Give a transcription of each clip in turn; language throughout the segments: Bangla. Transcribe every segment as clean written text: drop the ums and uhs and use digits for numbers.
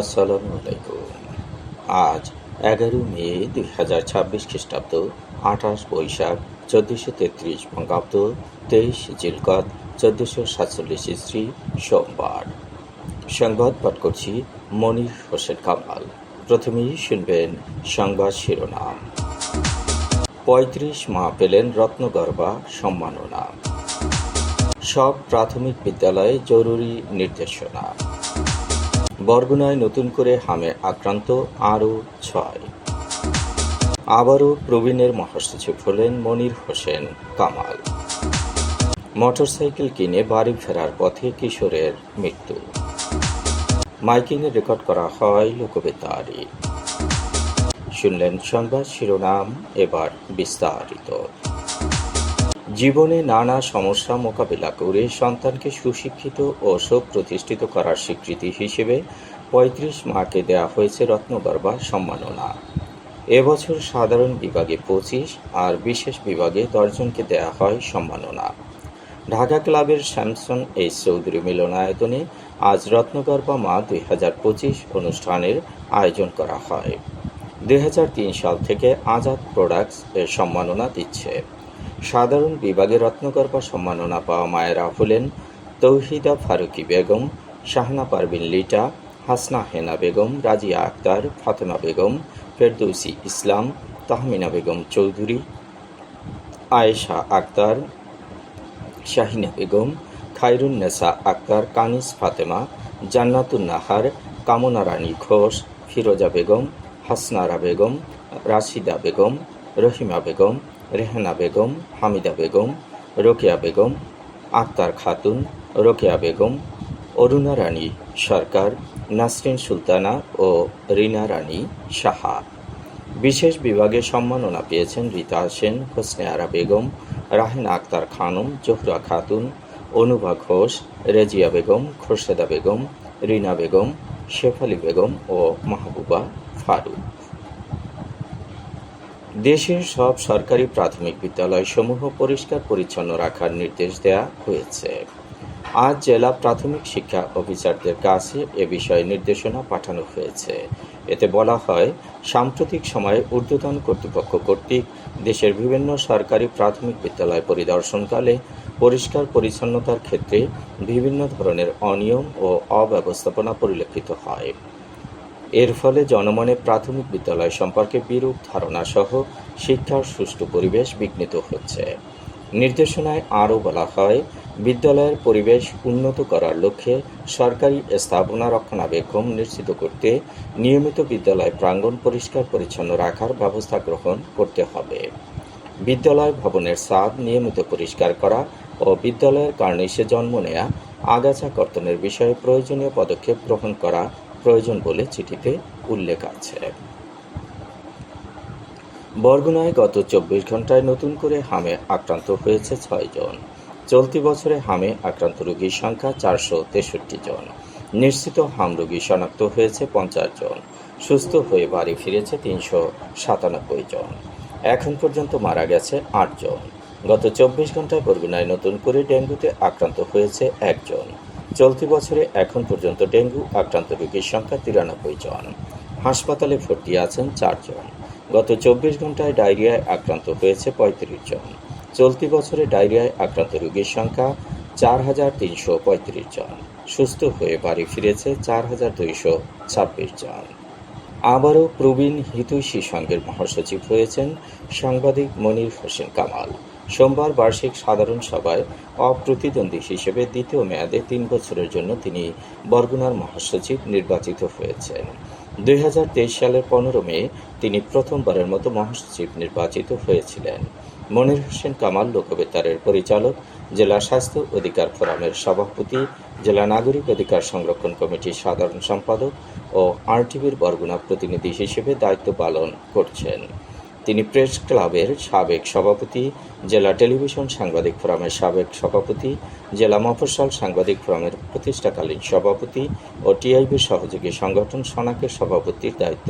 আসসালামু আলাইকুম। আজ ১১ মে ২০২৬ খ্রিস্টাব্দ, ২৮ বৈশাখ ১৪৩৩ বঙ্গাব্দ, ২৩ জিলকদ ১৪৪৭ ইসরি, সোমবার। সংবাদ পাঠ করছি মনির হোসেন কামাল। প্রথমেই শুনবেন সংবাদ শিরোনাম। ৩৫ মা পেলেন রত্নগর্ভা সম্মাননা। সব প্রাথমিক বিদ্যালয়ে জরুরি নির্দেশনা। বরগুনায় নতুন করে হামে আক্রান্ত আরও ৬। আবারও প্রবীণের মহাসচিব হলেন মনির হোসেন কামাল। মোটরসাইকেল কিনে বাড়ি ফেরার পথে কিশোরের মৃত্যু। মাইকিংয়ে রেকর্ড করা হয় লোকবেতারে। শুনলেন সংবাদ শিরোনাম, এবার বিস্তারিত। জীবনে নানা সমস্যা মোকাবিলা করে সন্তানকে সুশিক্ষিত ও সুপ্রতিষ্ঠিত করার স্বীকৃতি হিসেবে ৩৫ মাকে দেয়া হয়েছে রত্নগর্ভা সম্মাননা। এবছর সাধারণ বিভাগে ২৫ আর বিশেষ বিভাগে ১০ জনকে দেয়া হয় সম্মাননা। ঢাকা ক্লাবের শ্যামসন এইচ চৌধুরী মিলনায়তনে আজ রত্নগর্ভা মা ২০২৫ অনুষ্ঠানের আয়োজন করা হয়। ২০০৩ সাল থেকে আজাদ প্রোডাক্টস এর সম্মাননা দিচ্ছে। সাধারণ বিভাগে রত্নগর্ভা সম্মাননা পাওয়া মায়েরা হলেন তৌহিদা ফারুকি বেগম, শাহনা পারভিন লিটা, হাসনা হেনা বেগম, রাজিয়া আক্তার, ফাতেমা বেগম, ফেরদৌসী ইসলাম, তাহমিনা বেগম চৌধুরী, আয়েশা আক্তার, শাহিনা বেগম, খায়রুন্নেসা আক্তার, কানিজ ফাতেমা, জান্নাতুন নাহার, কামনা রানী ঘোষ, ফিরোজা বেগম, হাসনারা বেগম, রাশিদা বেগম, রহিমা বেগম, রেহানা বেগম, হামিদা বেগম, রোকেয়া বেগম, আক্তার খাতুন, রোকেয়া বেগম, অরুণা রানী সরকার, নাসরিন সুলতানা ও রিনা রানী সাহা। বিশেষ বিভাগে সম্মাননা পেয়েছেন রীতা সেন, হোসনে আরা বেগম, রাহেনা আক্তার খানম, জোহরা খাতুন, অনুভা ঘোষ, রেজিয়া বেগম, খোরশেদা বেগম, রিনা বেগম, শেফালি বেগম ও মাহবুবা ফারুক। দেশের সব সরকারি প্রাথমিক বিদ্যালয়সমূহ পরিষ্কার পরিচ্ছন্ন রাখার নির্দেশ দেওয়া হয়েছে। আজ জেলা প্রাথমিক শিক্ষা অফিসারদের কাছে এ বিষয়ে নির্দেশনা পাঠানো হয়েছে। এতে বলা হয়, সাম্প্রতিক সময়ে ঊর্ধ্বতন কর্তৃপক্ষ কর্তৃক দেশের বিভিন্ন সরকারি প্রাথমিক বিদ্যালয় পরিদর্শনকালে পরিষ্কার পরিচ্ছন্নতার ক্ষেত্রে বিভিন্ন ধরনের অনিয়ম ও অব্যবস্থাপনা পরিলক্ষিত হয়। এর ফলে জনমনে প্রাথমিক বিদ্যালয় সম্পর্কে বিরূপ ধারণা সহ শিক্ষার সুষ্ঠু পরিবেশ বিঘ্নিত হচ্ছে। নির্দেশনায় আরও বলা হয়, বিদ্যালয়ের পরিবেশ উন্নত করার লক্ষ্যে সরকারি স্থাপনা রক্ষণাবেক্ষণ নিশ্চিত করতে নিয়মিত বিদ্যালয় প্রাঙ্গণ পরিষ্কার পরিচ্ছন্ন রাখার ব্যবস্থা গ্রহণ করতে হবে। বিদ্যালয় ভবনের ছাদ নিয়মিত পরিষ্কার করা ও বিদ্যালয়ের কার্নিশে জন্ম নেয়া আগাছা কর্তনের বিষয়ে প্রয়োজনীয় পদক্ষেপ গ্রহণ করা প্রয়োজন বলে চিঠিতে উল্লেখ আছে। বরগুনায় গত ২৪ ঘণ্টায় নতুন করে হামে আক্রান্ত হয়েছে ৬ জন। চলতি বছরে হামে আক্রান্ত রোগীর সংখ্যা ৪৬৩ জন। নিশ্চিত হাম রোগী শনাক্ত হয়েছে ৫০ জন। সুস্থ হয়ে বাড়ি ফিরেছে ৩৯৭ জন। এখন পর্যন্ত মারা গেছে ৮ জন। গত ২৪ ঘণ্টায় বরগুনায় নতুন করে ডেঙ্গুতে আক্রান্ত হয়েছে ১ জন। চলতি বছরে এখন পর্যন্ত ডেঙ্গু আক্রান্ত রোগীর সংখ্যা ৯৩ জন। হাসপাতালে ভর্তি আছেন ৪ জন। গত ২৪ ঘণ্টায় ডায়রিয়ায় আক্রান্ত হয়েছে ৩৫ জন। চলতি বছরে ডায়রিয়ায় আক্রান্ত রোগীর সংখ্যা ৪,৩৩৫ জন। সুস্থ হয়ে বাড়ি ফিরেছে ৪,২২৬ জন। আবারও প্রবীণ হিতৈষী সংঘের মহাসচিব হয়েছেন সাংবাদিক মনির হোসেন কামাল। সোমবার বার্ষিক সাধারণ সভায় অপ্রতিদ্বন্দ্বী হিসেবে দ্বিতীয় মেয়াদে ৩ বছরের জন্য তিনি বরগুনার মহাসচিব নির্বাচিত হয়েছেন। ২০২৩ সালের ১৫ মে তিনি প্রথমবারের মতো মহাসচিব নির্বাচিত হয়েছিলেন। মনির হোসেন কামাল লোকবেতারের পরিচালক, জেলা স্বাস্থ্য অধিকার ফোরামের সভাপতি, জেলা নাগরিক অধিকার সংরক্ষণ কমিটির সাধারণ সম্পাদক ও আরটিভির বরগুনা প্রতিনিধি হিসেবে দায়িত্ব পালন করছেন। তিনি প্রেস ক্লাবের সাবেক সভাপতি, জেলা টেলিভিশন সাংবাদিক ফোরামের সাবেক সভাপতি, জেলা মফস্বল সাংবাদিক ফোরামের প্রতিষ্ঠাকালীন সভাপতি ও টিআইবির সহযোগী সংগঠন সনাকের সভাপতির দায়িত্ব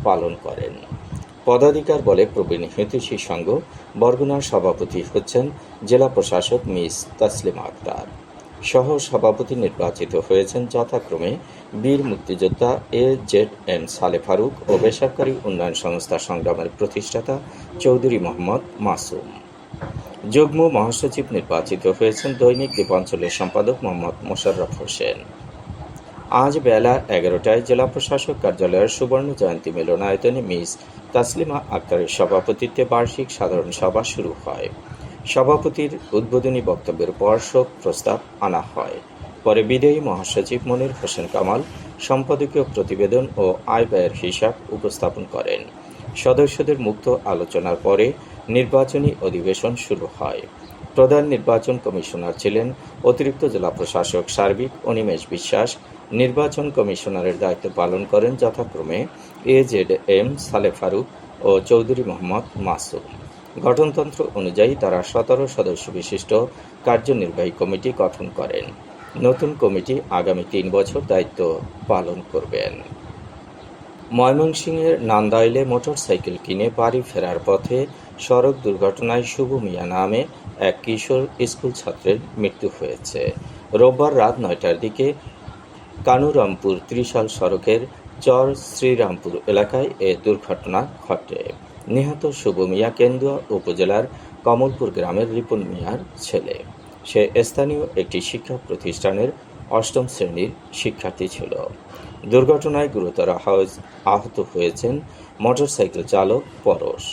পালন করেন। পদাধিকার বলে প্রবীণ হিতৈষী সংঘ বরগুনার সভাপতি হচ্ছেন জেলা প্রশাসক মিস তাসলিমা আক্তার। সহ সভাপতি নির্বাচিত হয়েছেন যথাক্রমে বীর মুক্তিযোদ্ধা AZM সালে ফারুক ও বেসরকারি উন্নয়ন সংস্থা সংগ্রামের প্রতিষ্ঠাতা চৌধুরী মোহাম্মদ মাসুম। যুগ্ম মহাসচিব নির্বাচিত হয়েছেন দৈনিক দ্বীপাঞ্চলের সম্পাদক মোহাম্মদ মোশাররফ হোসেন। আজ বেলা 11টায় জেলা প্রশাসক কার্যালয়ের সুবর্ণ জয়ন্তী মিলনায়তনে মিস তাসলিমা আক্তারের সভাপতিত্বে বার্ষিক সাধারণ সভা শুরু হয়। সভাপতির উদ্বোধনী বক্তব্যের পর শোক প্রস্তাব আনা হয়। পরে বিদায়ী মহাসচিব মনির হোসেন কামাল সম্পাদকীয় প্রতিবেদন ও আয় ব্যয়ের হিসাব উপস্থাপন করেন। সদস্যদের মুক্ত আলোচনার পরে নির্বাচনী অধিবেশন শুরু হয়। প্রধান নির্বাচন কমিশনার ছিলেন অতিরিক্ত জেলা প্রশাসক সার্বিক অনিমেষ বিশ্বাস। নির্বাচন কমিশনারের দায়িত্ব পালন করেন যথাক্রমে AZM সালে ফারুক ও চৌধুরী মোহাম্মদ মাসুম। গঠনতন্ত্র অনুযায়ী তারা 17 সদস্য বিশিষ্ট কার্যনির্বাহী কমিটি গঠন করেন। নতুন কমিটি আগামী 3 বছর দায়িত্ব পালন করবেন। ময়মনসিংহের নান্দাইলে মোটরসাইকেল কিনে বাড়ি ফেরার পথে সড়ক দুর্ঘটনায় শুভ মিয়া নামে এক কিশোর স্কুল ছাত্রের মৃত্যু হয়েছে। রোববার রাত 9টার দিকে কানুরামপুর ত্রিশাল সড়কের চর শ্রীরামপুর এলাকায় এ দুর্ঘটনা ঘটে। নিহত শুভ মিয়া কেন্দুয়া উপজেলার কমলপুর গ্রামের রিপন মিয়ার ছেলে। সে স্থানীয় একটি শিক্ষা প্রতিষ্ঠানের 8ম শ্রেণীর শিক্ষার্থী ছিল। দুর্ঘটনায় গুরুতর আহত হয়েছেন মোটরসাইকেল চালক পরশ।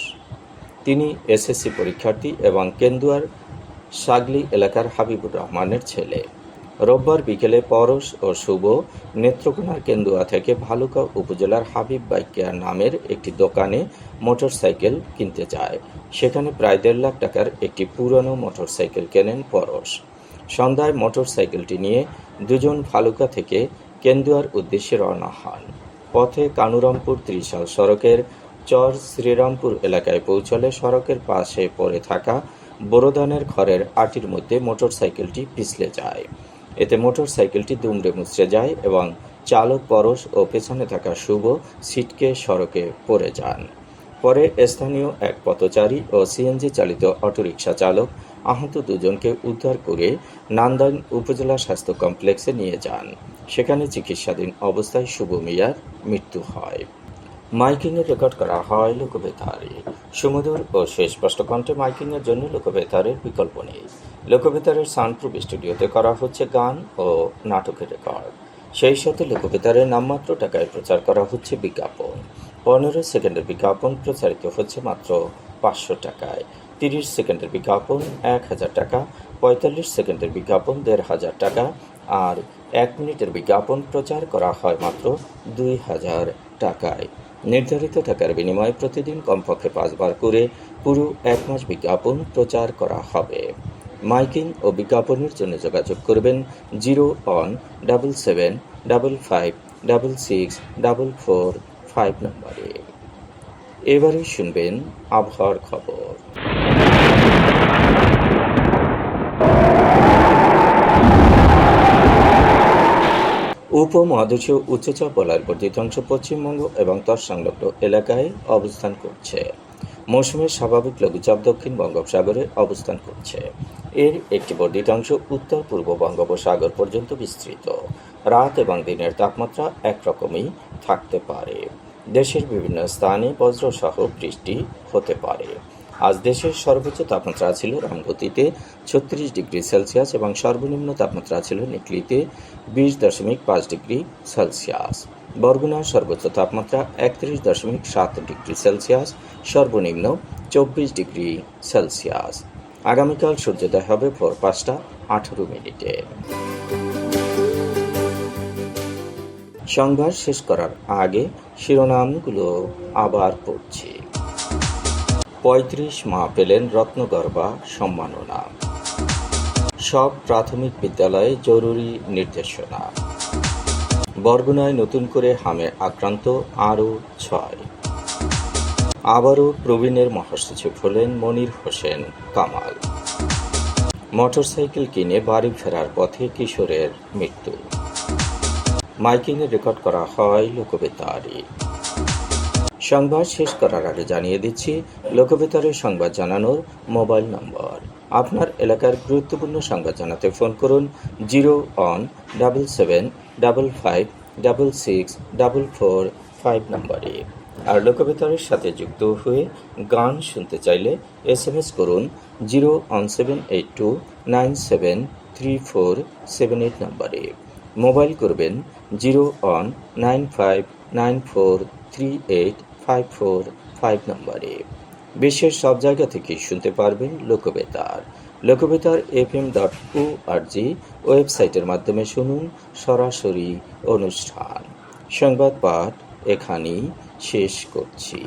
তিনি SSC পরীক্ষার্থী এবং কেন্দুয়ার সাগলি এলাকার হাবিবুর রহমানের ছেলে। রোববার বিকেলে পরশ ও শুভ নেত্রকোনার কেন্দুয়া থেকে ভালুকা উপজেলার হাবিব বাইক কেয়ার নামের একটি দোকানে মোটরসাইকেল কিনতে যায়। সেখানে প্রায় 1.5 লাখ টাকার একটি পুরনো মোটরসাইকেল কেনেন পরশ। সন্ধ্যায় মোটরসাইকেলটি নিয়ে দুজন ভালুকা থেকে কেন্দুয়ার উদ্দেশ্যে রওনা হন। পথে কানুরামপুর ত্রিশাল সড়কের চর শ্রীরামপুর এলাকায় পৌঁছলে সড়কের পাশে পড়ে থাকা বোরোধানের খড়ের আটির মধ্যে মোটরসাইকেলটি পিছলে যায়। এতে মোটরসাইকেলটি দুমড়ে মুচড়ে যায় এবং চালক পরশ ও পেছনে থাকা শুভ ছিটকে সড়কে পড়ে যান। পরে স্থানীয় এক পথচারী ও CNG চালিত অটোরিকশা চালক আহত দুজনকে উদ্ধার করে নান্দাইল উপজেলা স্বাস্থ্য কমপ্লেক্সে নিয়ে যান। সেখানে চিকিৎসাধীন অবস্থায় শুভ মিয়ার মৃত্যু হয়। মাইকিংয়ে রেকর্ড করা হয় লোকবেতারে। সুমধুর ও সুস্পষ্ট কণ্ঠে মাইকিংয়ের জন্য লোকবেতারের বিকল্প নেই। লোকবেতারের সাউন্ডপ্রুফ স্টুডিওতে করা হচ্ছে গান ও নাটকের রেকর্ড। সেই সাথে লোকবেতারের নামমাত্র টাকায় প্রচার করা হচ্ছে বিজ্ঞাপন। 15 সেকেন্ডের বিজ্ঞাপন প্রচারিত হচ্ছে মাত্র 500 টাকায়। 30 সেকেন্ডের বিজ্ঞাপন 1000 টাকা, 45 সেকেন্ডের বিজ্ঞাপন 1500 টাকা আর 1 মিনিটের বিজ্ঞাপন প্রচার করা হয় মাত্র 2000 টাকায়। নির্ধারিত টাকার বিনিময়ে প্রতিদিন কমপক্ষে 5 বার করে পুরো 1 মাস বিজ্ঞাপন প্রচার করা হবে। মাইকিং ও বিজ্ঞাপনের জন্য যোগাযোগ করবেন 0175556644 নম্বরে। এবারে শুনবেন আবহাওয়ার খবর। উপমহাদেশীয় উচ্চচাপ বলয়ের বর্ধিত অংশ পশ্চিমবঙ্গ এবং তৎসংলগ্ন এলাকায় অবস্থান করছে। মৌসুমের স্বাভাবিক লঘুচাপ দক্ষিণ বঙ্গোপসাগরে অবস্থান করছে। এর একটি বর্ধিত অংশ উত্তর পূর্ব বঙ্গোপসাগর পর্যন্ত বিস্তৃত। রাত এবং দিনের তাপমাত্রা একরকমই থাকতে পারে। দেশের বিভিন্ন স্থানে বজ্রসহ বৃষ্টি হতে পারে। আজ দেশের সর্বোচ্চ তাপমাত্রা ছিল রামগতিতে 36 ডিগ্রি সেলসিয়াস এবং সর্বনিম্ন তাপমাত্রা ছিল নিকলিতে 20.5 ডিগ্রি সেলসিয়াস। বরগুনার সর্বোচ্চ তাপমাত্রা 31.7 ডিগ্রি সেলসিয়াস, সর্বনিম্ন 24 ডিগ্রি সেলসিয়াস। আগামীকাল সূর্যোদয় হবে ভোর 5:18। সংবাদ শেষ করার আগে শিরোনামগুলো আবার পড়ছি। 35 মা পেলেন রত্নগর্ভা সম্মাননা। সব প্রাথমিক বিদ্যালয়ে জরুরি নির্দেশনা। বরগুনায় নতুন করে হামে আক্রান্ত আরও 6। আবারও প্রবীণের মহাসচিব হলেন মনির হোসেন কামাল। মোটরসাইকেল কিনে বাড়ি ফেরার পথে কিশোরের মৃত্যু। মাইকিংয়ে রেকর্ড করা হয় লোকবেতারে। সংবাদ শেষ করার আগে জানিয়ে দিচ্ছি লোকবেতারের সংবাদ জানানোর মোবাইল নম্বর। আপনার এলাকার গুরুত্বপূর্ণ সংবাদ জানাতে ফোন করুন 0-155-5-6-445 নম্বরে। আর লোকবেতারের সাথে যুক্ত হয়ে গান শুনতে চাইলে SMS করুন 01782973478 নম্বরে। মোবাইল করবেন 01959438545 নম্বরে। বিশ্বের সব জায়গা থেকে শুনতে পারবেন লোকবেতার। লোকবেতার FM.org ওয়েবসাইটের মাধ্যমে শুনুন সরাসরি অনুষ্ঠান। সংবাদ পাঠ এখানেই শেষ করছি।